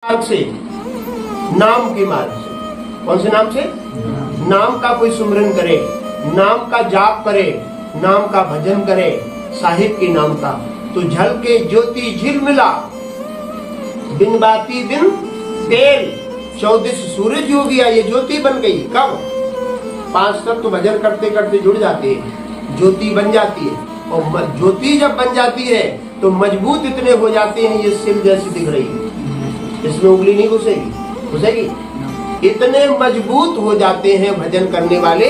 मार्ग से, नाम के मार्ग से। कौन से नाम से? नाम का कोई सुमरन करे, नाम का जाप करे, नाम का भजन करे, साहिब के नाम का, तो झल के ज्योति झिलमिला, बिन बाती बिन तेल, 14 सूरज हो गया, ये ज्योति बन गई। कब? 5 तक तो भजन करते करते जुड़ जाते हैं, ज्योति बन जाती है। और ज्योति जब बन जाती है तो मजबूत इतने हो जाते हैं, ये सिल जैसी दिख रही है, इसमें उंगली नहीं घुसेगी, घुसेगी। इतने मजबूत हो जाते हैं भजन करने वाले,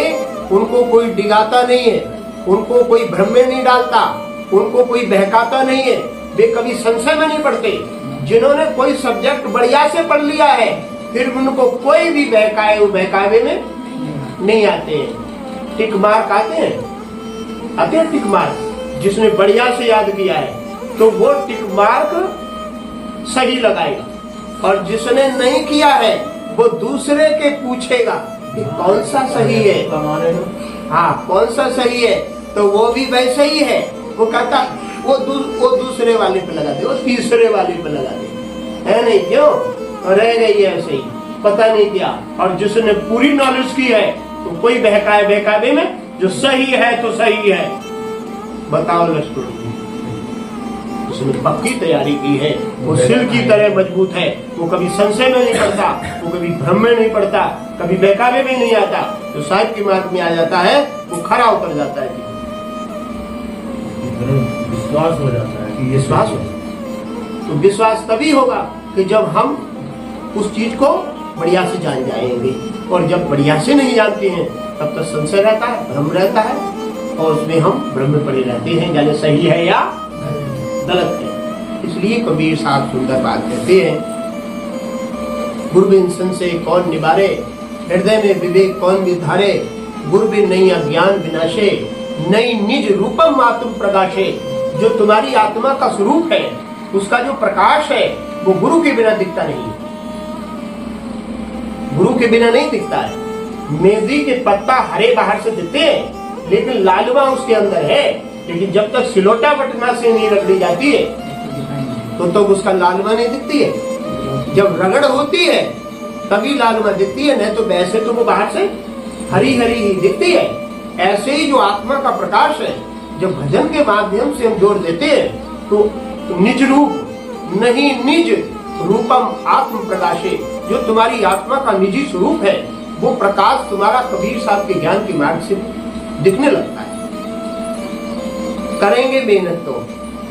उनको कोई डिगाता नहीं है, उनको कोई भ्रम में नहीं डालता, उनको कोई बहकाता नहीं है, वे कभी संशय में नहीं पड़ते। जिन्होंने कोई सब्जेक्ट बढ़िया से पढ़ लिया है, फिर उनको कोई भी बहकाए, वो बहकावे में नहीं आते हैं। टिक मार्क आते हैं टिक मार्क। जिसने बढ़िया से याद किया है तो वो टिक मार्क सही लगाएगा, और जिसने नहीं किया है वो दूसरे के पूछेगा कि कौन सा सही है, हाँ कौन सा सही है, तो वो भी वैसे ही है। वो कहता वो दूसरे वाले पे लगा दे, वो तीसरे वाले पे लगा दे, है नहीं? क्यों? रह गई है ऐसे ही, पता नहीं क्या। और जिसने पूरी नॉलेज की है तो कोई बहकाए बहकावे में, जो सही है तो सही है, बताओ लश्कर, उसने पक्की तैयारी की है, वो सिल की तरह मजबूत है, वो कभी संशय में नहीं पड़ता, वो कभी भ्रम में नहीं पड़ता, कभी बहकावे में नहीं आता। तो साहिब के मार्ग में आ जाता है, वो खरा उतर जाता है, विश्वास हो जाता है कि ये विश्वास हो। तो विश्वास तभी होगा कि जब हम उस चीज को बढ़िया से जान जाएंगे, और जब बढ़िया से नहीं जानते हैं तब तक संशय रहता है, भ्रम रहता है, और उसमें हम भ्रम में पड़े रहते हैं, जाने सही है या गलत है। इसलिए कबीर साहब सुंदर बात कहते हैं, गुरु बिन संशय कौन निवारे, हृदय में विवेक कौन विधारे, गुरु बिन नहीं अज्ञान विनाशे, नई निज रूपम आत्म प्रकाशे। जो तुम्हारी आत्मा का स्वरूप है, उसका जो प्रकाश है, वो गुरु के बिना दिखता नहीं है, गुरु के बिना नहीं दिखता है। मेहंदी के पत्ता हरे बाहर से दिखते हैं, लेकिन लालवा उसके अंदर है। लेकिन जब तक सिलोटा बटना से नहीं रगड़ी जाती है तो उसका लालवा नहीं दिखती है। जब रगड़ होती है तभी लालवा दिखती है, नहीं तो वैसे तो वो बाहर से हरी हरी ही दिखती है। ऐसे ही जो आत्मा का प्रकाश है, जब भजन के माध्यम से हम जोड़ देते हैं तो निज रूप नहीं निज रूपम आत्म प्रकाशे, जो तुम्हारी आत्मा का निजी स्वरूप है, वो प्रकाश तुम्हारा कबीर साहब के ज्ञान के मार्ग से दिखने लगता है। करेंगे मेहनत तो,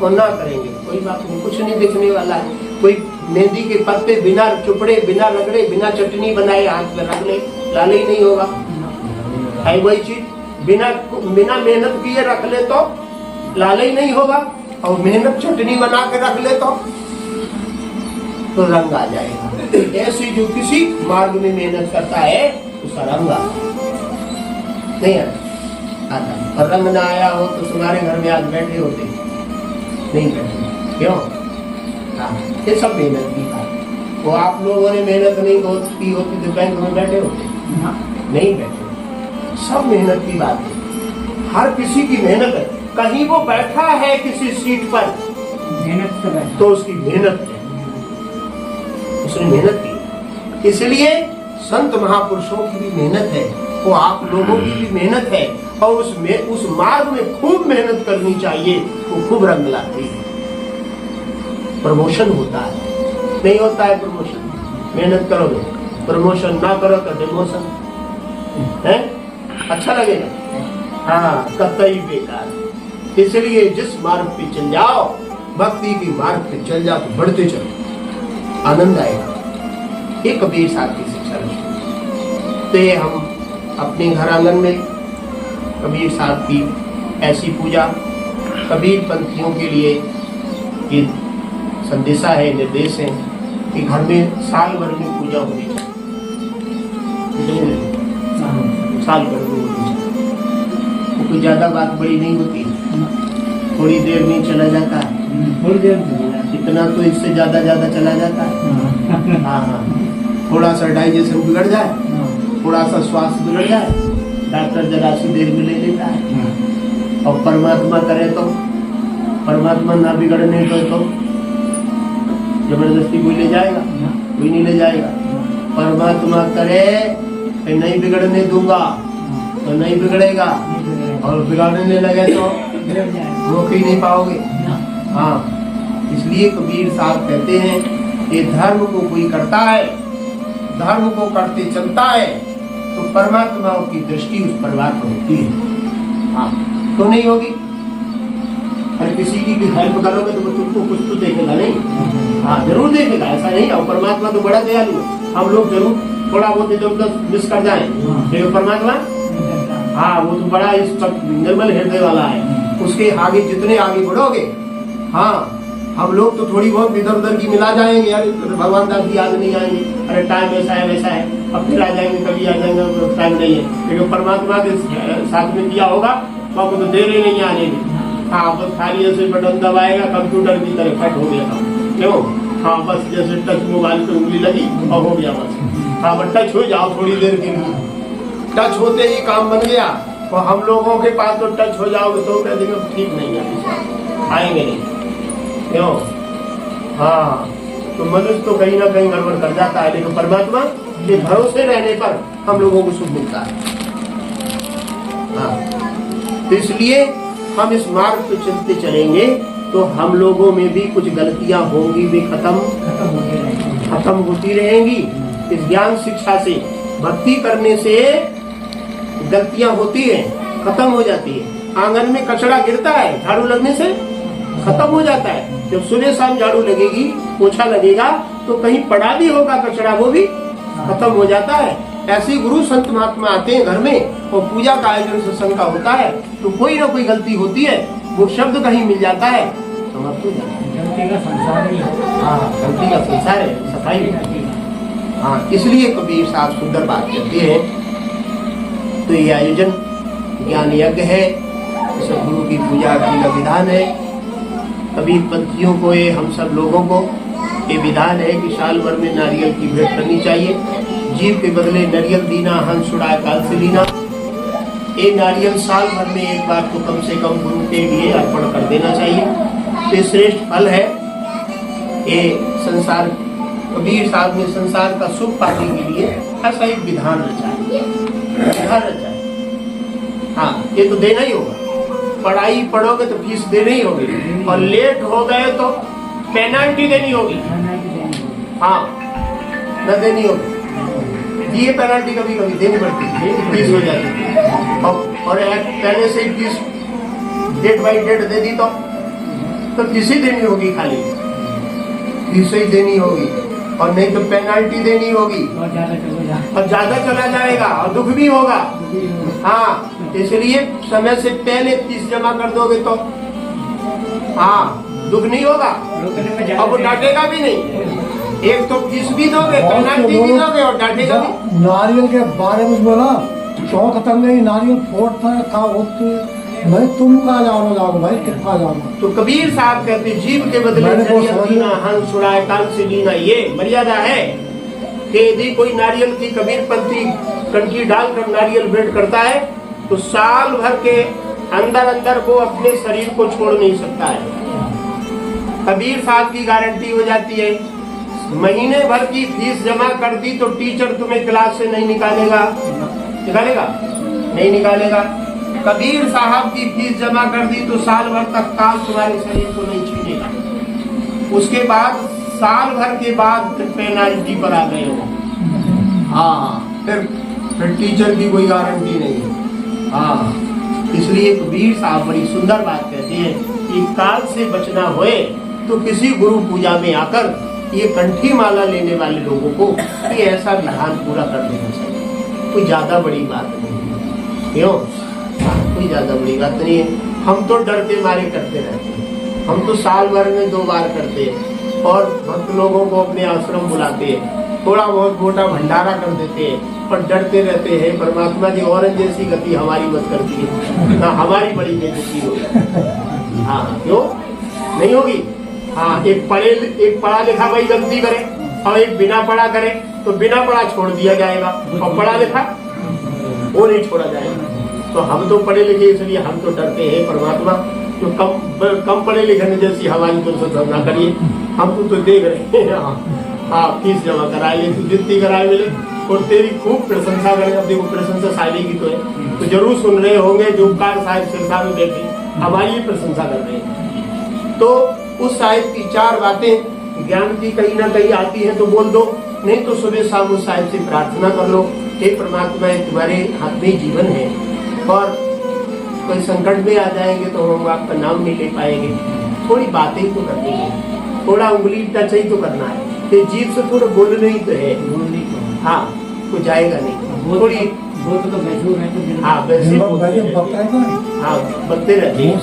और ना करेंगे कोई बात नहीं, कुछ नहीं दिखने वाला है। कोई मेहंदी के पत्ते बिना चुपड़े, बिना रगड़े, बिना चटनी बनाए हाथ में रख ले, लाल ही नहीं होगा। है वही चीज, बिना मेहनत किए रख ले तो लाल ही नहीं होगा, और मेहनत चटनी बना के रख ले तो रंग आ जाएगा। ऐसे जो किसी मार्ग में मेहनत करता है उसका रंग नहीं आता। और रंग ना आया हो तो तुम्हारे घर में आज बैठे होते नहीं बैठे, क्यों? ये सब मेहनत की था। वो आप लोगों ने मेहनत नहीं की होती तो बैंक में बैठे होते नहीं बैठे। सब मेहनत की बात है, हर किसी की मेहनत है। कहीं वो बैठा है किसी सीट पर, मेहनत तो उसकी मेहनत है, उसने मेहनत की। इसलिए संत महापुरुषों की भी मेहनत है, वो आप लोगों की भी मेहनत है, और उस मार्ग में खूब मेहनत करनी चाहिए। वो खूब रंग लाती है, प्रमोशन होता है, नहीं होता है प्रमोशन? मेहनत करोगे, प्रमोशन ना करो तो डिमोशन है, अच्छा लगेगा? हाँ, कतई बेकार। इसलिए जिस मार्ग पे चल जाओ, भक्ति की मार्ग पे चल जाओ तो बढ़ते चलो, आनंद आएगा। ये कबीर साहब की शिक्षा है। तो ये हम अपने घर आंगन में कबीर साहब की ऐसी पूजा, कबीर पंथियों के लिए ये संदेशा है, निर्देश है कि घर में साल भर में पूजा होनी चाहिए, साल भर में होनी चाहिए। कोई ज्यादा बात बड़ी नहीं होती, थोड़ी देर में चला जाता है, थोड़ी देर इतना तो इससे ज्यादा चला जाता है। हाँ, थोड़ा सा डाइजेशन बिगड़ जाए, थोड़ा सा स्वास्थ्य बिगड़ जाए, डॉक्टर जरा सी देर में ले लेता है। और परमात्मा करे तो, परमात्मा ना बिगड़ने तो जबरदस्ती कोई ले जाएगा? कोई नहीं ले जाएगा। परमात्मा करे कि नहीं बिगड़ने दूंगा तो नहीं बिगड़ेगा, और बिगाड़ने लगे तो रोक ही नहीं पाओगे। हाँ, इसलिए कबीर साहब कहते हैं कि धर्म को कोई करता है, धर्म को करते चलता है तो परमात्मा की दृष्टि उस परिवार पर होती है। हाँ, तो नहीं होगी। अरे किसी की भी हेल्प करोगे तो वो तुमको कुछ तो देखेगा नहीं। हाँ, जरूर देखेगा, ऐसा नहीं है। परमात्मा तो बड़ा दयालु है। हम लोग जरूर थोड़ा बहुत इधर मिस कर जाए, लेकिन परमात्मा हाँ वो तो बड़ा इस निर्मल हृदय वाला है। उसके आगे जितने आगे बढ़ोगे, हाँ हम लोग तो थोड़ी बहुत इधर उधर की मिला जाएंगे, अरे भगवान दास जी आज नहीं आएंगे, अरे टाइम ऐसा है वैसा है, अब फिर आ जाएंगे, कभी आ जाएंगे, टाइम नहीं है। लेकिन परमात्मा के साथ में किया होगा तो आपको तो देर ही नहीं आने की। हाँ, बस खाली ऐसे बटन दबाएगा, कंप्यूटर की तरह कट हो गया था क्यों। हाँ, बस जैसे टच मोबाइल पे उंगली लगी और हो गया बस। हाँ, बस टच हो जाओ थोड़ी देर के लिए, टच होते ही काम बन गया। और हम लोगों के पास तो टच हो जाओगे तो कह देंगे ठीक नहीं है, आएंगे नहीं क्यों। हाँ, तो मनुष्य तो कहीं ना कहीं गड़बड़ कर जाता है, लेकिन परमात्मा के भरोसे रहने पर हम लोगों को सुख मिलता है। हाँ, तो इसलिए हम इस मार्ग पे चलते चलेंगे तो हम लोगों में भी कुछ गलतियां होंगी, भी खत्म होती रहेंगी। इस ज्ञान शिक्षा से, भक्ति करने से गलतियां होती है, खत्म हो जाती है। आंगन में कचरा गिरता है, झाड़ू लगने से खत्म हो जाता है। जब सुबह शाम झाड़ू लगेगी, पोछा लगेगा तो कहीं पड़ा भी होगा कचरा, वो भी खत्म हो जाता है। ऐसे गुरु संत महात्मा आते हैं घर में और पूजा का आयोजन सत्संग का होता है तो कोई ना कोई गलती होती है, वो शब्द कहीं मिल जाता है, समाप्त हो जाता है। गलती का संसार है। हाँ, गलती का संसार है, सफाई है। हाँ, इसलिए कबीर साहब सुंदर बात कहते हैं। तो ये आयोजन ज्ञान यज्ञ है, गुरु की पूजा का विधान है। कबीर पंथियों को, ये हम सब लोगों को ये विधान है कि साल भर में नारियल की भेंट करनी चाहिए। जीव के बदले नारियल दीना, हंस छुड़ाए काल से लीना। ये नारियल साल भर में एक बार तो कम से कम गुरु के लिए अर्पण कर देना चाहिए। तो श्रेष्ठ फल है। ये संसार, कबीर साहब ने संसार का सुख पाने के लिए ऐसा एक विधान रचा है। हाँ, ये तो देना ही होगा। पढ़ाई पढ़ोगे तो फीस देनी ही होगी, और लेट हो गए तो पेनल्टी देनी होगी। हाँ, न देनी होगी, ये पेनल्टी कभी कभी देनी पड़ती है, फीस हो जाती है। और पहले से ही फीस डेट बाई डेट दे दी तो फीस ही देनी होगी, खाली फीस ही देनी होगी, और नहीं तो पेनल्टी देनी होगी, और ज्यादा चला जाएगा और दुख भी होगा। हाँ, इसलिए समय से पहले फीस जमा कर दोगे तो हाँ दुख नहीं होगा, और वो डांटेगा भी नहीं। एक तो फीस भी दोगे, पेनल्टी भी दोगे और डांटेगा भी। नारियल के बारे में बोला तो खत्म नहीं, नारियल फोड़ता का होते भाई, तुम कहाँ जाओगे भाई, कितना जाओगे। तो कबीर साहब कहते जीव के बदले नारियल दीना, हंस छुड़ाए काल से लीना। ये मर्यादा है कि यदि कोई नारियल की कबीर पंथी कणकी डालकर नारियल भेंट करता है तो साल भर के अंदर वो अपने शरीर को छोड़ नहीं सकता है। कबीर साहब की गारंटी हो जाती है। महीने भर की फीस जमा कर दी तो टीचर तुम्हें क्लास से नहीं निकालेगा, नहीं निकालेगा। कबीर साहब की फीस जमा कर दी तो साल भर तक काल तुम्हारे शरीर को नहीं छीनेगा। उसके बाद साल भर के बाद पेनल्टी पर आ गए हो। हाँ, फिर टीचर की कोई गारंटी नहीं है। हाँ, इसलिए कबीर साहब बड़ी सुंदर बात कहते हैं कि काल से बचना होए तो किसी गुरु पूजा में आकर ये कंठी माला लेने वाले लोगों को ये ऐसा विधान पूरा कर देना चाहिए। कोई ज्यादा बड़ी बात नहीं है, क्यों? कोई ज्यादा बड़ी बात नहीं है। हम तो डर के मारे करते रहते हैं, हम तो साल भर में 2 बार करते हैं, और भक्त लोगों को अपने आश्रम बुलाते हैं, थोड़ा बहुत मोटा भंडारा कर देते हैं, पर डरते रहते हैं परमात्मा जी औरत जैसी गति हमारी मत करती है ना, हमारी बड़ी बेइज्जती होगी। हाँ, क्यों नहीं होगी? हाँ, एक पढ़ा लिखा भाई गलती करे और एक बिना पढ़ा करे तो बिना पढ़ा छोड़ दिया जाएगा, और पढ़ा लिखा वो नहीं छोड़ा जाएगा। तो हम तो पढ़े लिखे, इसलिए हम तो डरते हैं परमात्मा तो कम पढ़े लिखे जैसी हमारी तो ना करिए। हम तो देख रहे हैं, हाँ फीस जमा कराए ले, तू जितनी कराए मिले और तेरी खूब प्रशंसा करें। अब देखो प्रशंसा शायरी की तो है, तो जरूर सुन रहे होंगे जो उपकार साहिब सिरसा में बैठे हमारी ही प्रशंसा कर रहे हैं। तो उस साहिब की 4 बातें ज्ञान की कहीं ना कहीं आती है तो बोल दो, नहीं तो सुबह शाम उस साहिब से प्रार्थना कर लो, हे परमात्मा तुम्हारे हाथ में जीवन है और कोई संकट में आ जाएंगे तो हम आपका नाम नहीं ले पाएंगे। थोड़ी बातें ही तो करनी है, थोड़ा उंगली टच ही तो करना है, ये जीभ से थोड़ा बोलना ही तो है। हाँ कुछ जाएगा नहीं, थोड़ी हाँ वैसे हाँ बकते रहते हैं।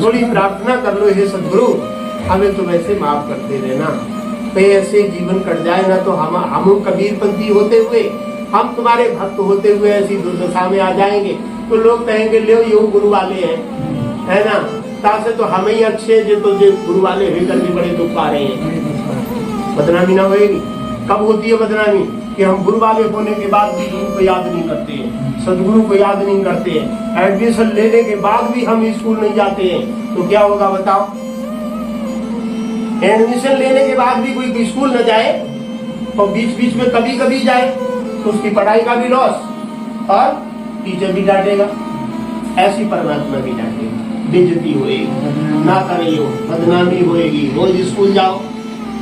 थोड़ी प्रार्थना कर लो, हे सदगुरु हमें तो वैसे माफ करते रहना, कहीं ऐसे जीवन कट जाए ना तो हम कबीरपंथी होते हुए, हम तुम्हारे भक्त होते हुए ऐसी दुर्दशा में आ जाएंगे तो लोग कहेंगे ले ये गुरु वाले हैं, है ना, तासे तो हमें ही अच्छे जो तो जो गुरु वाले होकर भी बड़े दुख पा रहे हैं। बदनामी ना होएगी। कब होती है बदनामी? कि हम गुरु वाले होने के बाद भी गुरु को याद नहीं करते हैं, सदगुरु को याद नहीं करते हैं, एडमिशन लेने के बाद भी हम स्कूल नहीं जाते हैं, तो क्या होगा बताओ? एडमिशन लेने के बाद भी कोई स्कूल न जाए और बीच बीच में कभी कभी जाए तो उसकी पढ़ाई का भी लॉस और टीचर भी डांटेगा, ऐसी परमात्मा भी डांटेगा, बेइज्जती होएगी, ना करे हो, बदनामी होएगी। रोज स्कूल जाओ,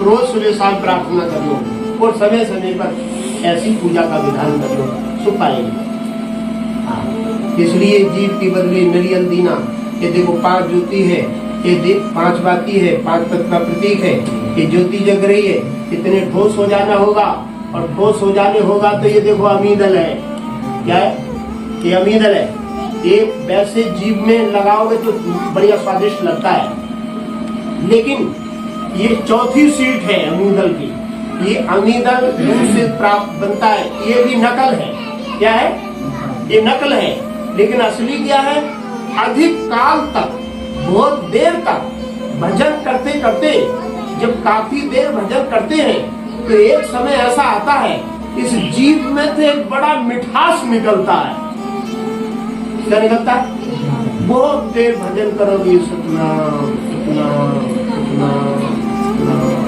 रोज सुबह शाम प्रार्थना कर लो और समय समय पर ऐसी पूजा का विधान कर लो, सुख पाएंगे। इसलिए जीव की बदले नरियल दीना, ये देखो 5 ज्योति है, ये देख 5 बाती है, 5 तत्व का प्रतीक है, ये ज्योति जग रही है, इतने ठोस हो जाना होगा और ठोस हो जाने होगा तो ये देखो अमीदल है, क्या है ये? अमीदल है। ये वैसे जीभ में लगाओगे तो बढ़िया स्वादिष्ट लगता है, लेकिन ये 4थी सीट है अमीदल की। ये अमीदल से प्राप्त बनता है, ये भी नकल है। क्या है? ये नकल है, लेकिन असली क्या है? अधिक काल तक, बहुत देर तक भजन करते करते, जब काफी देर भजन करते हैं तो एक समय ऐसा आता है इस जीभ में से एक बड़ा मिठास निकलता है। क्या निकलता है? बहुत देर भजन करोगे, सतनाम सतनाम सतनाम सतनाम,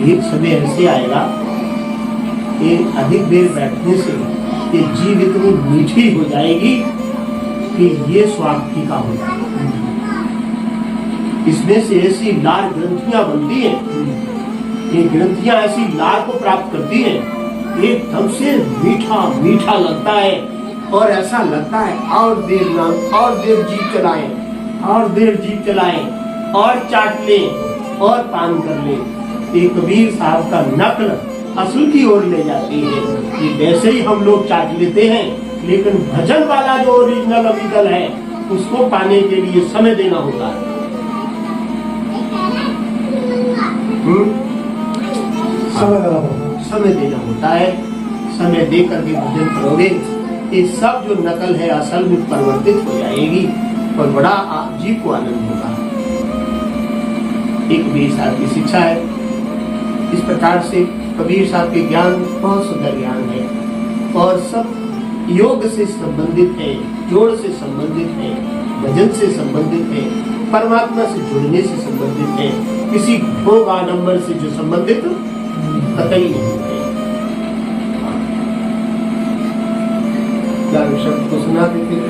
एक समय ऐसे आएगा कि अधिक देर बैठने से ये जीभ इतनी मीठी हो जाएगी कि ये स्वाद फीका हो जाएगा। इसमें से ऐसी लार ग्रंथियां बनती हैं, ये ग्रंथियां ऐसी लार को प्राप्त करती हैं, एकदम से मीठा मीठा लगता है और ऐसा लगता है और देर ना, और देर जीभ चलाएं, और देर जीभ चलाएं, और चाट लें और पान कर लें। ये कबीर साहब का नकल असल की ओर ले जाती है। ये वैसे ही हम लोग चाट लेते हैं, लेकिन भजन वाला जो ओरिजिनल अमीदल है उसको पाने के लिए समय देना होता है। समय देना होता है, समय दे करके भजन करोगे, ये सब जो नकल है असल में परिवर्तित हो जाएगी और बड़ा जीव को आनंद होगा। एक कबीर साहब की शिक्षा है, इस प्रकार से कबीर साहब के ज्ञान बहुत सुंदर ज्ञान है और सब योग से संबंधित है, जोड़ से संबंधित है, भजन से संबंधित है, परमात्मा से जुड़ने से संबंधित है, किसी भोग आडंबर से जो संबंधित कतई नहीं है। क्या शब्द को सुना देते हैं?